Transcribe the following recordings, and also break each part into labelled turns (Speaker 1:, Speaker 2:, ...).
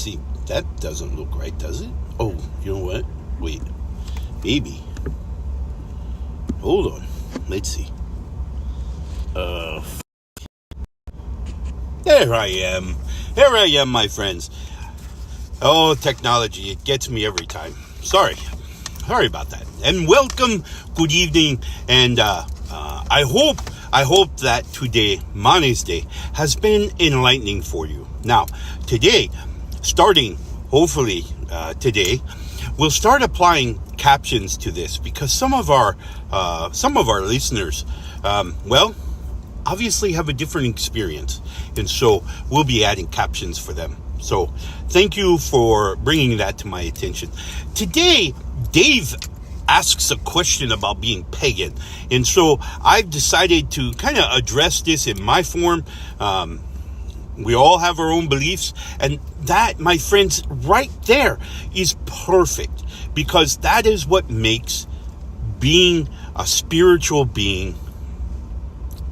Speaker 1: see. That doesn't look right, does it? Oh, you know what? Wait. Maybe. Hold on. Let's see. There I am. Here I am, my friends. Oh, technology. It gets me every time. Sorry about that. And welcome. Good evening. And I hope that today, Monday's Day, has been enlightening for you. Now, today, starting hopefully today, we'll start applying captions to this because some of our listeners, obviously have a different experience, and so we'll be adding captions for them. So thank you for bringing that to my attention. Today, Dave asks a question about being pagan, and so I've decided to kind of address this in my form. We all have our own beliefs, and that, my friends, right there is perfect, because that is what makes being a spiritual being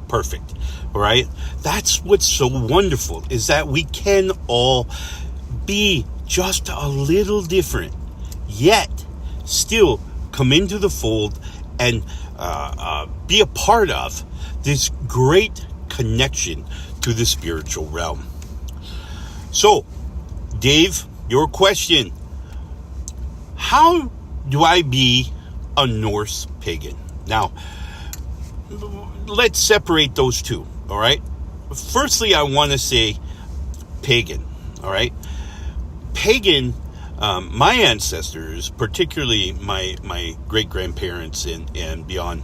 Speaker 1: perfect. All right, that's what's so wonderful, is that we can all be just a little different, yet still come into the fold and be a part of this great connection to the spiritual realm. So, Dave, your question: how do I be a Norse pagan? Now, let's separate those two. All right. Firstly, I want to say pagan. All right. Pagan, my ancestors, particularly my great-grandparents and beyond,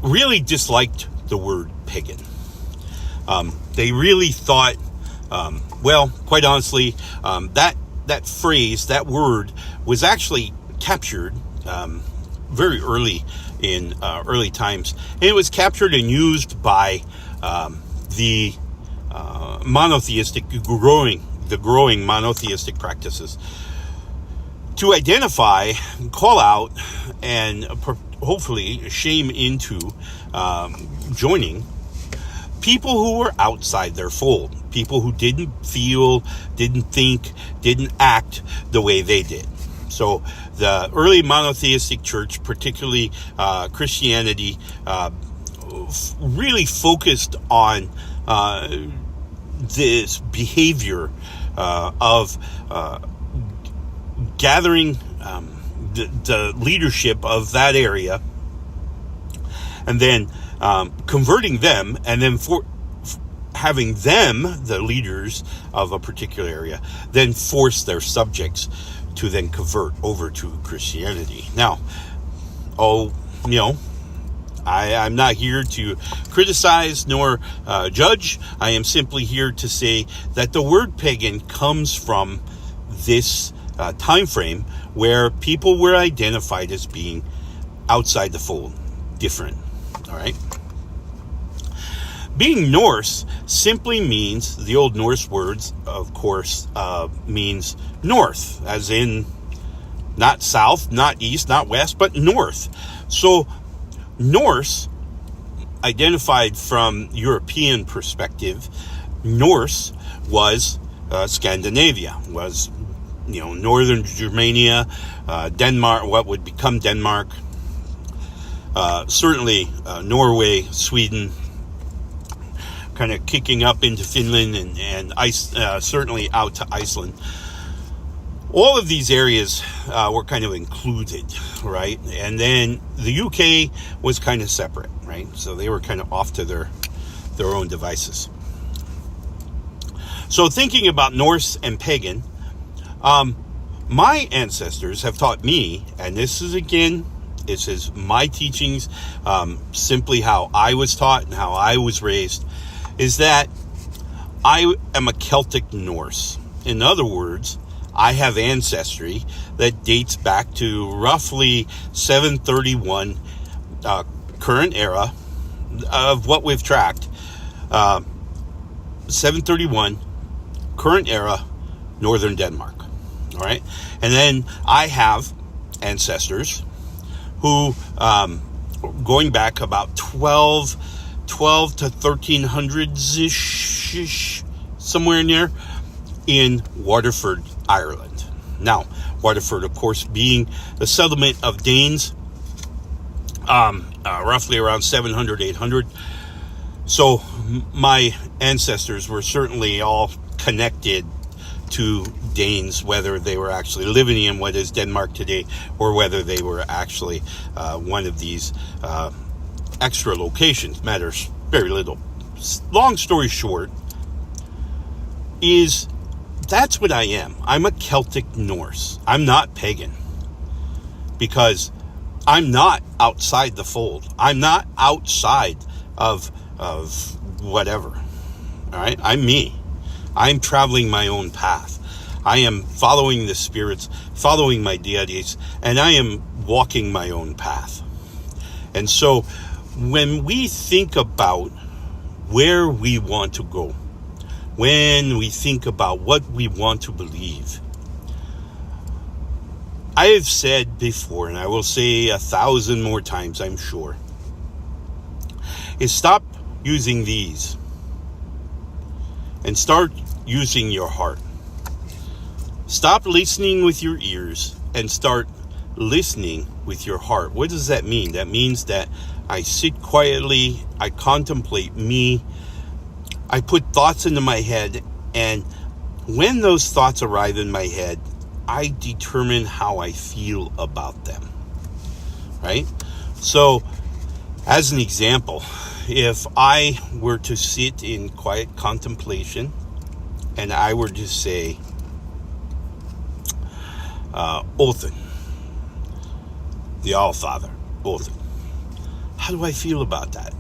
Speaker 1: really disliked the word pagan. They really thought, quite honestly, that phrase, that word, was actually captured very early in early times, and it was captured and used by the growing monotheistic practices to identify, call out, and hopefully shame into joining people who were outside their fold, people who didn't feel, didn't think, didn't act the way they did. So the early monotheistic church, particularly Christianity, really focused on this behavior of gathering the leadership of that area, and then converting them, and then having them, the leaders of a particular area, then force their subjects to then convert over to Christianity. Now, I'm not here to criticize nor judge. I am simply here to say that the word pagan comes from this time frame where people were identified as being outside the fold, different. All right. Being Norse simply means, the old Norse words, of course, means north, as in not south, not east, not west, but north. So Norse, identified from European perspective, Norse was Scandinavia, was, northern Germania, Denmark, what would become Denmark, certainly Norway, Sweden, kind of kicking up into Finland and certainly out to Iceland. All of these areas were kind of included, right? And then the UK was kind of separate, right? So they were kind of off to their own devices. So thinking about Norse and pagan, my ancestors have taught me, and this is my teachings, simply how I was taught and how I was raised, is that I am a Celtic Norse. In other words, I have ancestry that dates back to roughly 731 current era of what we've tracked. 731 current era northern Denmark. All right. And then I have ancestors who, going back about 12 to 1300s-ish, somewhere in there, in Waterford, Ireland. Now, Waterford, of course, being the settlement of Danes, roughly around 700, 800. So my ancestors were certainly all connected to Danes, whether they were actually living in what is Denmark today, or whether they were actually one of these extra locations. Matters very little. Long story short, is that's what I am. I'm a Celtic Norse. I'm not pagan, because I'm not outside the fold. I'm not outside of whatever. All right, I'm me. I'm traveling my own path. I am following the spirits, following my deities, and I am walking my own path. And so when we think about where we want to go, when we think about what we want to believe, I have said before, and I will say 1,000 more times, I'm sure, is stop using these and start using your heart. Stop listening with your ears and start listening with your heart. What does that mean? That means that I sit quietly, I contemplate me, I put thoughts into my head, and when those thoughts arrive in my head, I determine how I feel about them, right? So, as an example, if I were to sit in quiet contemplation and I were to say, Othin, the All-Father, Othin, how do I feel about that?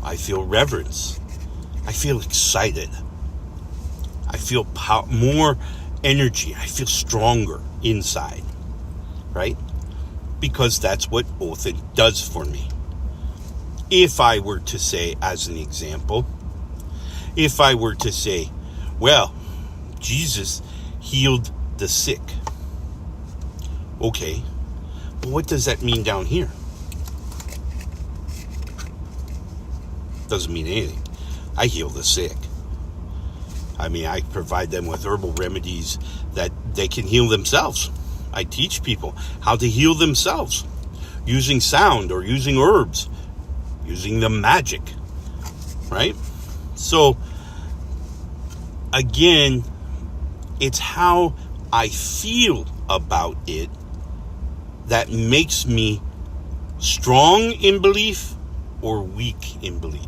Speaker 1: I feel reverence. I feel excited. I feel more energy. I feel stronger inside, right? Because that's what Othin does for me. If I were to say, as an example, if I were to say, well, Jesus healed the sick. Okay, but what does that mean down here? Doesn't mean anything. I heal the sick. I mean, I provide them with herbal remedies that they can heal themselves. I teach people how to heal themselves using sound or using herbs, using the magic, right? So, again, it's how I feel about it that makes me strong in belief or weak in belief.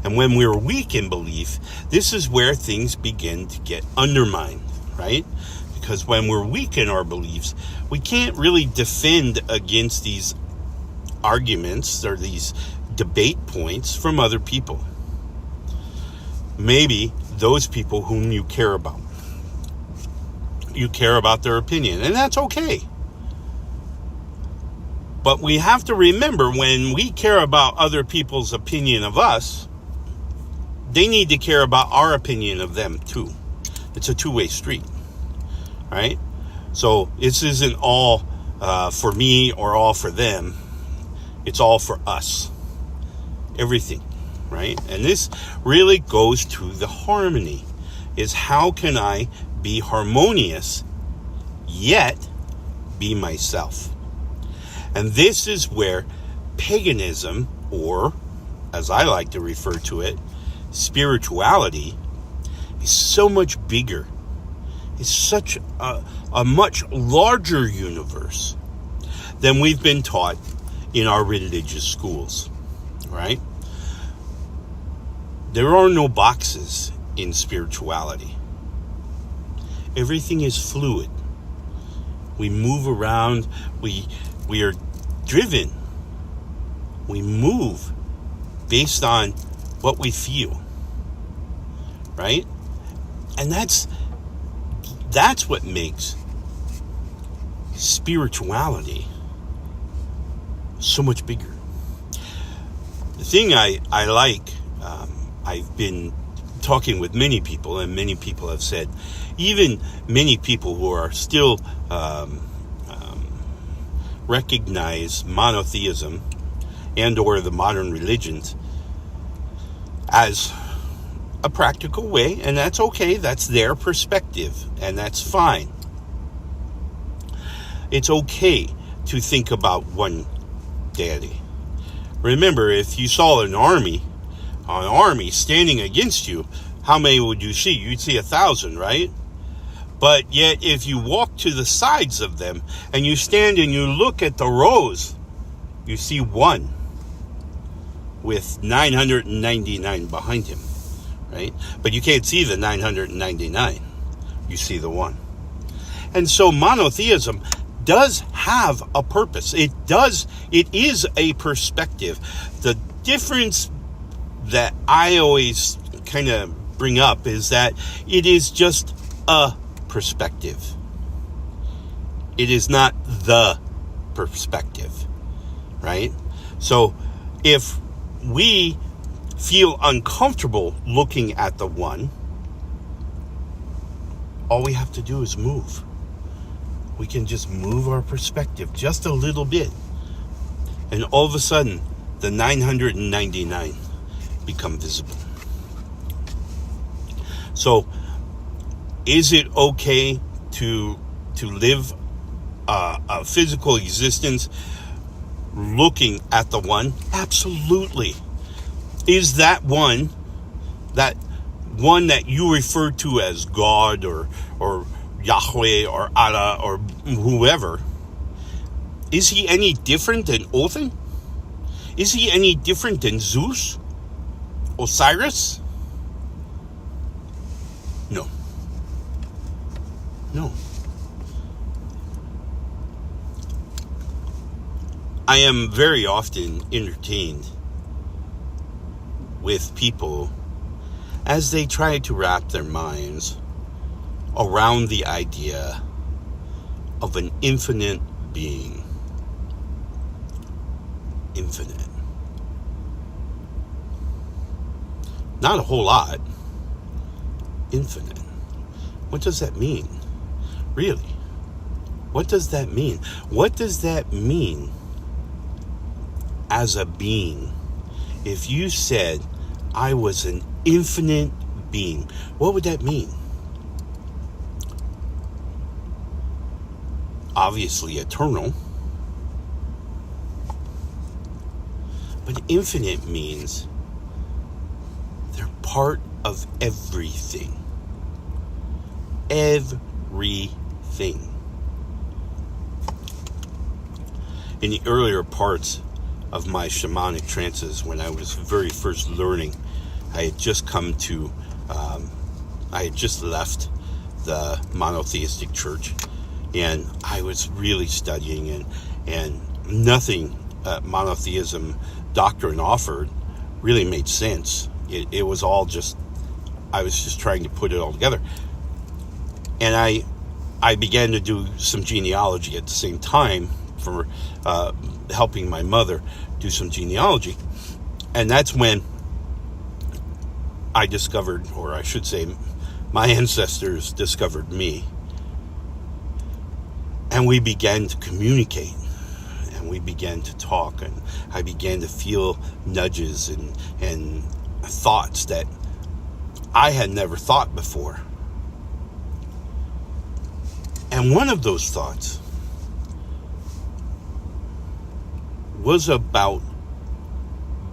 Speaker 1: And when we're weak in belief, this is where things begin to get undermined, right? Because when we're weak in our beliefs, we can't really defend against these arguments or these debate points from other people. Maybe those people whom you care about. You care about their opinion, and that's okay. But we have to remember, when we care about other people's opinion of us, they need to care about our opinion of them too. It's a two-way street, right? So this isn't all for me or all for them. It's all for us. Everything, right? And this really goes to the harmony. Is how can I be harmonious yet be myself? And this is where paganism, or as I like to refer to it, spirituality, is so much bigger. It's such a much larger universe than we've been taught in our religious schools, right? There are no boxes in spirituality. Everything is fluid. We move around. We are driven. We move based on what we feel, right? And that's what makes spirituality so much bigger. The thing I like, I've been talking with many people, and many people have said, even many people who are still recognize monotheism and or the modern religions as a practical way, and that's okay. That's their perspective, and that's fine. It's okay to think about one deity. Remember, if you saw an army standing against you, how many would you see? You'd see 1,000, right? But yet, if you walk to the sides of them and you stand and you look at the rows, you see one with 999 behind him, right? But you can't see the 999. You see the one. And so monotheism does have a purpose. It is a perspective. The difference that I always kind of bring up is that it is just a perspective. It is not the perspective, right? So if we feel uncomfortable looking at the one, all we have to do is move. We can just move our perspective just a little bit, and all of a sudden the 999 become visible. So is it okay to live a physical existence looking at the one? Absolutely. Is that one that you refer to as God or Yahweh or Allah or whoever, is he any different than Othin? Is he any different than Zeus? Osiris? No. I am very often entertained with people as they try to wrap their minds around the idea of an infinite being. Infinite. Not a whole lot. Infinite. What does that mean? Really? What does that mean? What does that mean as a being? If you said I was an infinite being, what would that mean? Obviously eternal. But infinite means they're part of everything. Everything. In the earlier parts of my shamanic trances, when I was very first learning, I had just I had just left the monotheistic church, and I was really studying, and nothing monotheism doctrine offered really made sense. It was all just, I was just trying to put it all together. And I began to do some genealogy at the same time for helping my mother do some genealogy. And that's when I discovered, or I should say, my ancestors discovered me. And we began to communicate. And we began to talk. And I began to feel nudges and thoughts that I had never thought before. And one of those thoughts was about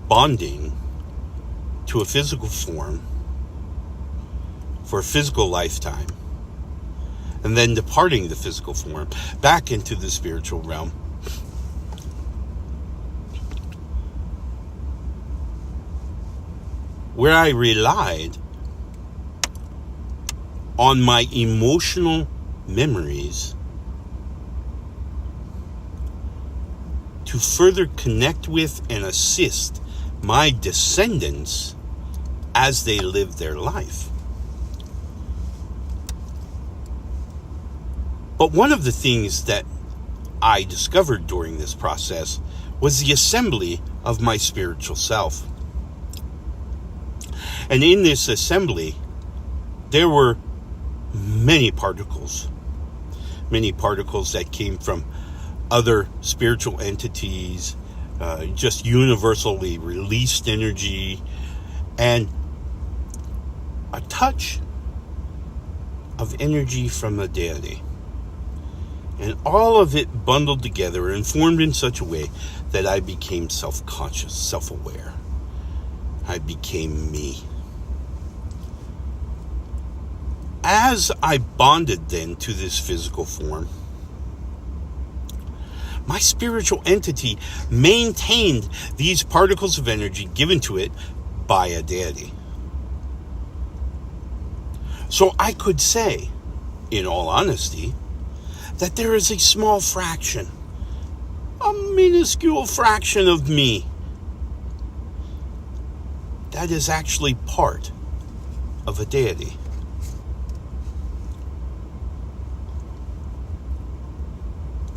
Speaker 1: bonding to a physical form for a physical lifetime, and then departing the physical form back into the spiritual realm, where I relied on my emotional memories to further connect with and assist my descendants as they live their life. But one of the things that I discovered during this process was the assembly of my spiritual self. And in this assembly, there were many particles that came from other spiritual entities, just universally released energy. And a touch of energy from the deity. And all of it bundled together and formed in such a way that I became self-conscious, self-aware. I became me. As I bonded then to this physical form, my spiritual entity maintained these particles of energy given to it by a deity. So I could say, in all honesty, that there is a small fraction, a minuscule fraction of me that is actually part of a deity.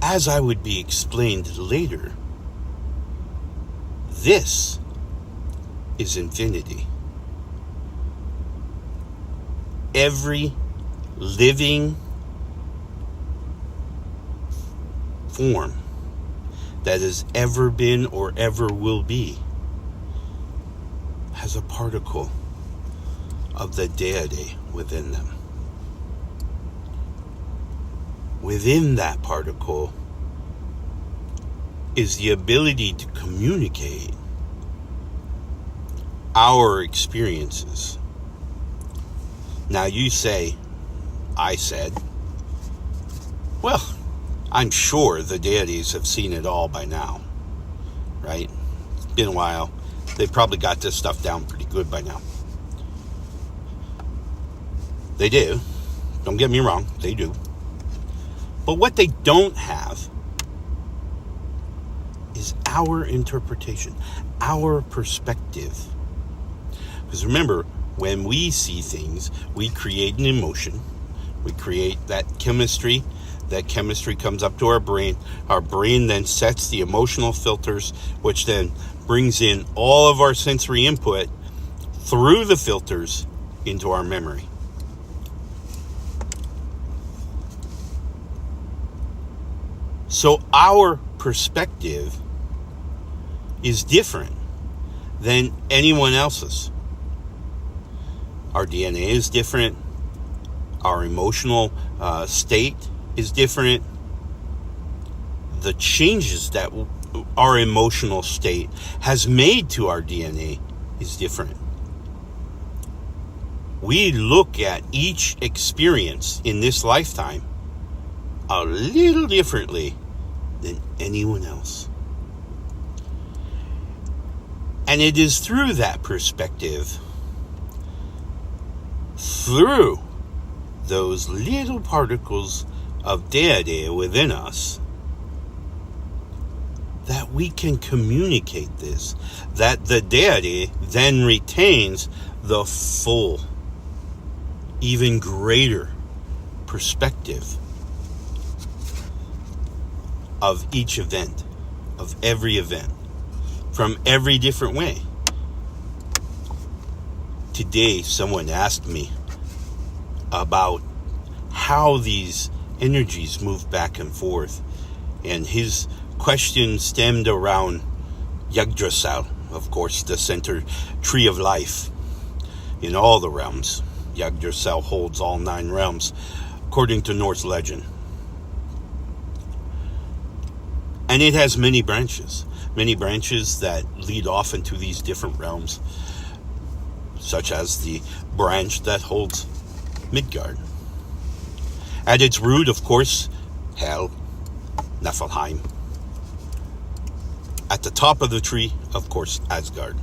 Speaker 1: As I would be explained later, this is infinity. Every living form that has ever been or ever will be has a particle of the deity within them. Within that particle is the ability to communicate our experiences. Now you say, I said, well, I'm sure the deities have seen it all by now, right? It's been a while. They probably got this stuff down pretty good by now. They do. Don't get me wrong, they do. But what they don't have is our interpretation, our perspective. Because remember, when we see things, we create an emotion. We create that chemistry. That chemistry comes up to our brain. Our brain then sets the emotional filters, which then brings in all of our sensory input through the filters into our memory. So our perspective is different than anyone else's. Our DNA is different. Our emotional state is different. The changes that our emotional state has made to our DNA is different. We look at each experience in this lifetime a little differently than anyone else. And it is through that perspective, through those little particles of deity within us, that we can communicate this, that the deity then retains the full, even greater perspective of each event, of every event, from every different way. Today, someone asked me about how these energies move back and forth, and his question stemmed around Yggdrasil, of course, the center tree of life in all the realms. Yggdrasil holds all 9 realms, according to Norse legend. And it has many branches that lead off into these different realms, such as the branch that holds Midgard. At its root, of course, Hel, Niflheim. At the top of the tree, of course, Asgard.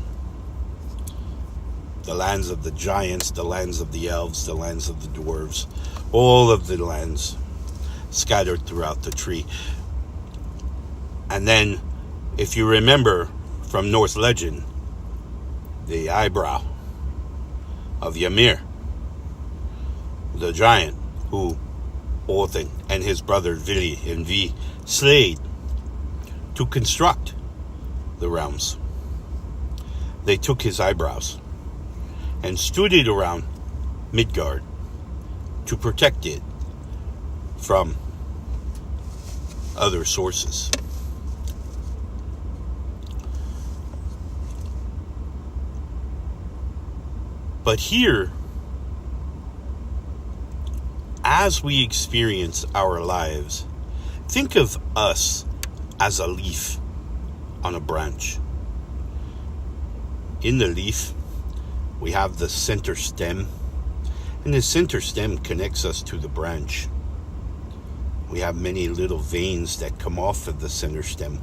Speaker 1: The lands of the giants, the lands of the elves, the lands of the dwarves, all of the lands scattered throughout the tree. And then, if you remember from Norse legend, the eyebrow of Ymir, the giant who Odin and his brother Vili and Vi slayed to construct the realms. They took his eyebrows and stood it around Midgard to protect it from other sources. But here as we experience our lives, think of us as a leaf on a branch. In the leaf, we have the center stem, and the center stem connects us to the branch. We have many little veins that come off of the center stem,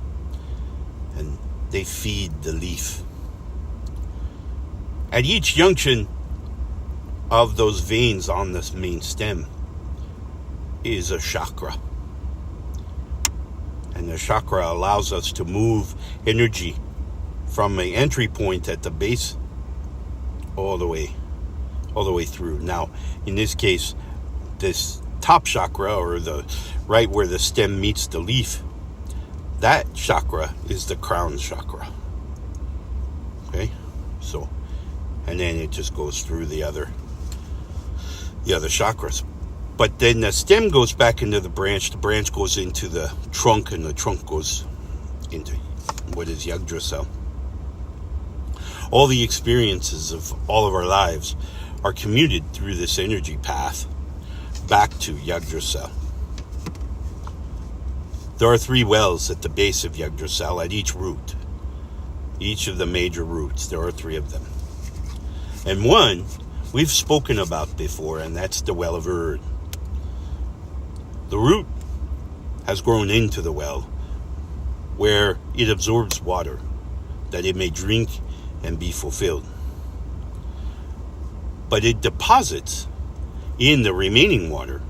Speaker 1: and they feed the leaf. At each junction of those veins on this main stem is a chakra. And the chakra allows us to move energy from an entry point at the base all the way through. Now, in this case, this top chakra, or the right where the stem meets the leaf, that chakra is the crown chakra. Okay? So, and then it just goes through the other chakras. But then the stem goes back into the branch goes into the trunk, and the trunk goes into what is Yggdrasil. All the experiences of all of our lives are commuted through this energy path back to Yggdrasil. There are 3 wells at the base of Yggdrasil at each root. Each of the major roots, there are 3 of them. And one we've spoken about before, and that's the well of Ur. The root has grown into the well, where it absorbs water, that it may drink and be fulfilled. But it deposits in the remaining water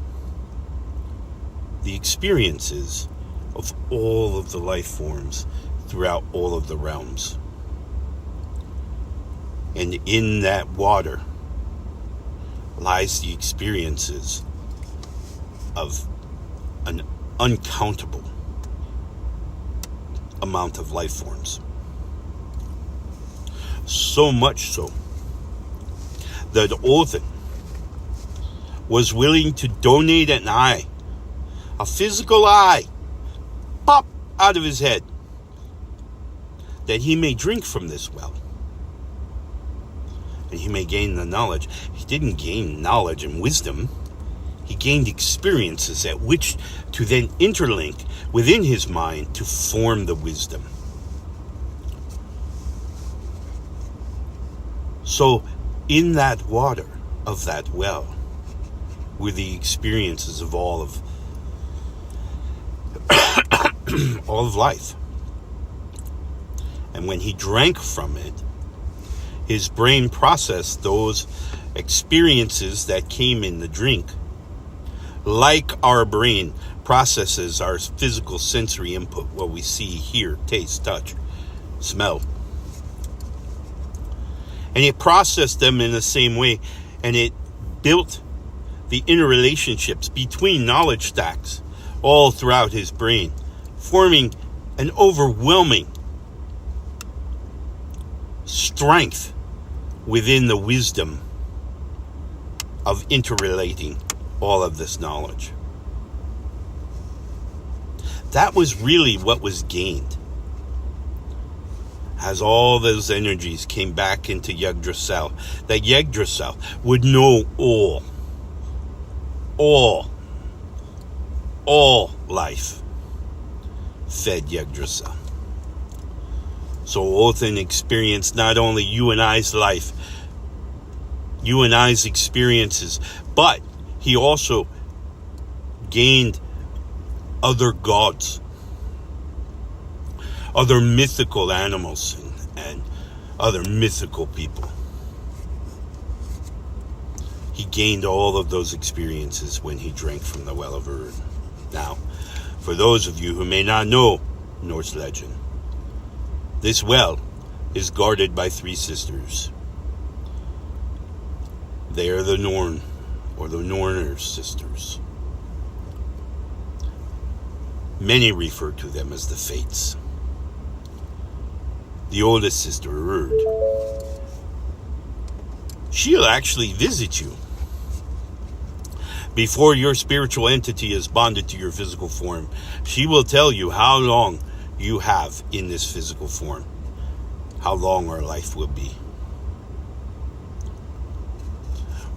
Speaker 1: the experiences of all of the life forms throughout all of the realms. And in that water lies the experiences of an uncountable amount of life forms. So much so that Odin was willing to donate an eye, a physical eye, pop out of his head, that he may drink from this well, and he may gain the knowledge. He didn't gain knowledge and wisdom. He gained experiences at which to then interlink within his mind to form the wisdom. So, in that water of that well were the experiences of all of life. And when he drank from it, his brain processed those experiences that came in the drink, like our brain processes our physical sensory input, what we see, hear, taste, touch, smell. And it processed them in the same way, and it built the interrelationships between knowledge stacks all throughout his brain, forming an overwhelming strength within the wisdom of interrelating all of this knowledge. That was really what was gained as all those energies came back into Yggdrasil, that Yggdrasil would know all life fed Yggdrasil. So Odin experienced not only you and I's life, you and I's experiences, but he also gained other gods, other mythical animals, and other mythical people. He gained all of those experiences when he drank from the well of Ur. Now, for those of you who may not know Norse legend, this well is guarded by 3 sisters. They are the Norn, or the Norner sisters. Many refer to them as the Fates. The oldest sister, Urd, she'll actually visit you before your spiritual entity is bonded to your physical form. She will tell you how long you have in this physical form, how long our life will be.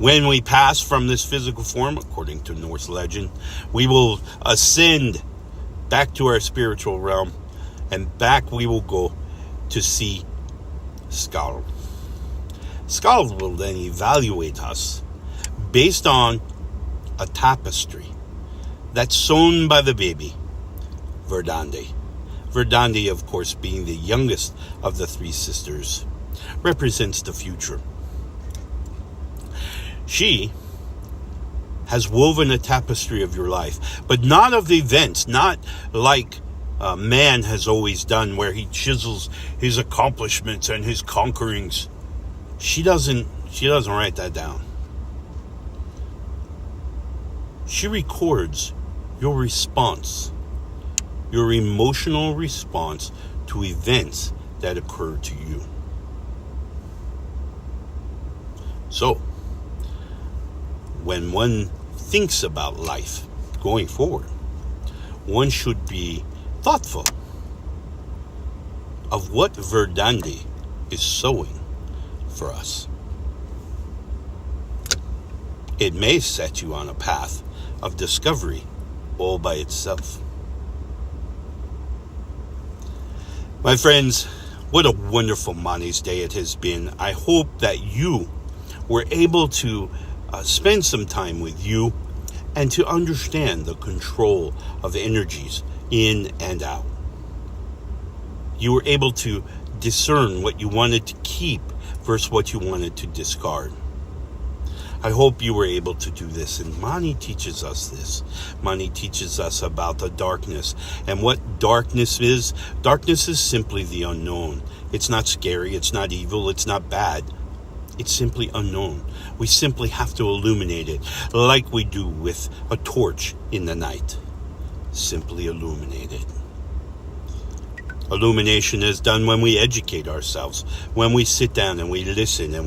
Speaker 1: When we pass from this physical form, according to Norse legend, we will ascend back to our spiritual realm, and back we will go to see Skald. Skald will then evaluate us based on a tapestry that's sewn by the baby, Verdandi. Verdandi, of course, being the youngest of the three sisters, represents the future. She has woven a tapestry of your life, but not of the events, not like man has always done, where he chisels his accomplishments and his conquerings. She doesn't write that down. She records your response, your emotional response to events that occur to you. So, when one thinks about life going forward, one should be thoughtful of what Verdandi is sowing for us. It may set you on a path of discovery all by itself. My friends, what a wonderful Mani's Day it has been. I hope that you were able to spend some time with you and to understand the control of energies in and out. You were able to discern what you wanted to keep versus what you wanted to discard. I hope you were able to do this. And Mani teaches us this. Mani teaches us about the darkness. And what darkness is simply the unknown. It's not scary. It's not evil. It's not bad. It's simply unknown. We simply have to illuminate it like we do with a torch in the night. Simply illuminate it. Illumination is done when we educate ourselves, when we sit down and we listen and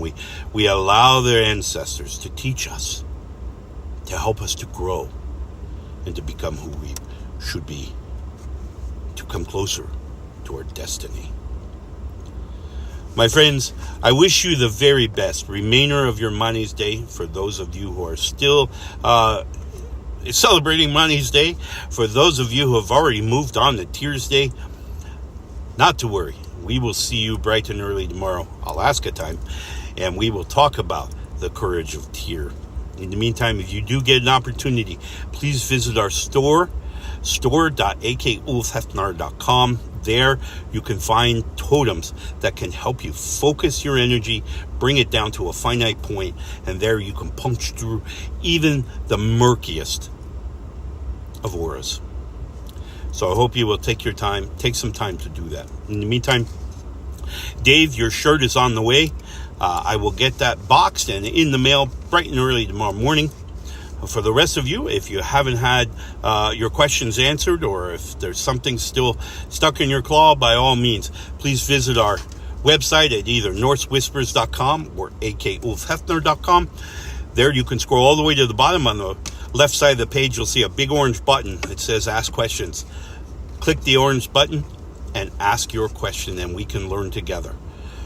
Speaker 1: we allow their ancestors to teach us, to help us to grow and to become who we should be, to come closer to our destiny. My friends, I wish you the very best remainder of your Mani's Day. For those of you who are still celebrating Mani's Day, for those of you who have already moved on to Tears Day, not to worry. We will see you bright and early tomorrow, Alaska time, and we will talk about the courage of Tyr. In the meantime, if you do get an opportunity, please visit our store, store.akulfhefnar.com. There you can find totems that can help you focus your energy, bring it down to a finite point, and there you can punch through even the murkiest of auras. So I hope you will take some time to do that. In the meantime, Dave, your shirt is on the way. I will get that boxed and in the mail bright and early tomorrow morning. For the rest of you, if you haven't had your questions answered, or if there's something still stuck in your claw, by all means, please visit our website at either norsewhispers.com or akulfhefnar.com. There you can scroll all the way to the bottom. On the left side of the page, you'll see a big orange button that says Ask Questions. Click the orange button and ask your question, and we can learn together.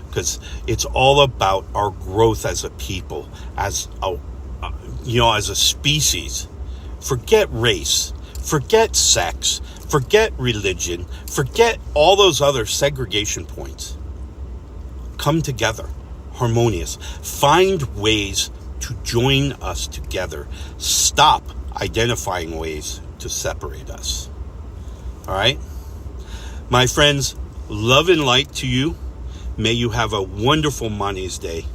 Speaker 1: Because it's all about our growth as a people, as a species. Forget race, forget sex, forget religion, forget all those other segregation points. Come together, harmonious. Find ways to join us together. Stop identifying ways to separate us. All right? My friends, love and light to you. May you have a wonderful Mani's Day.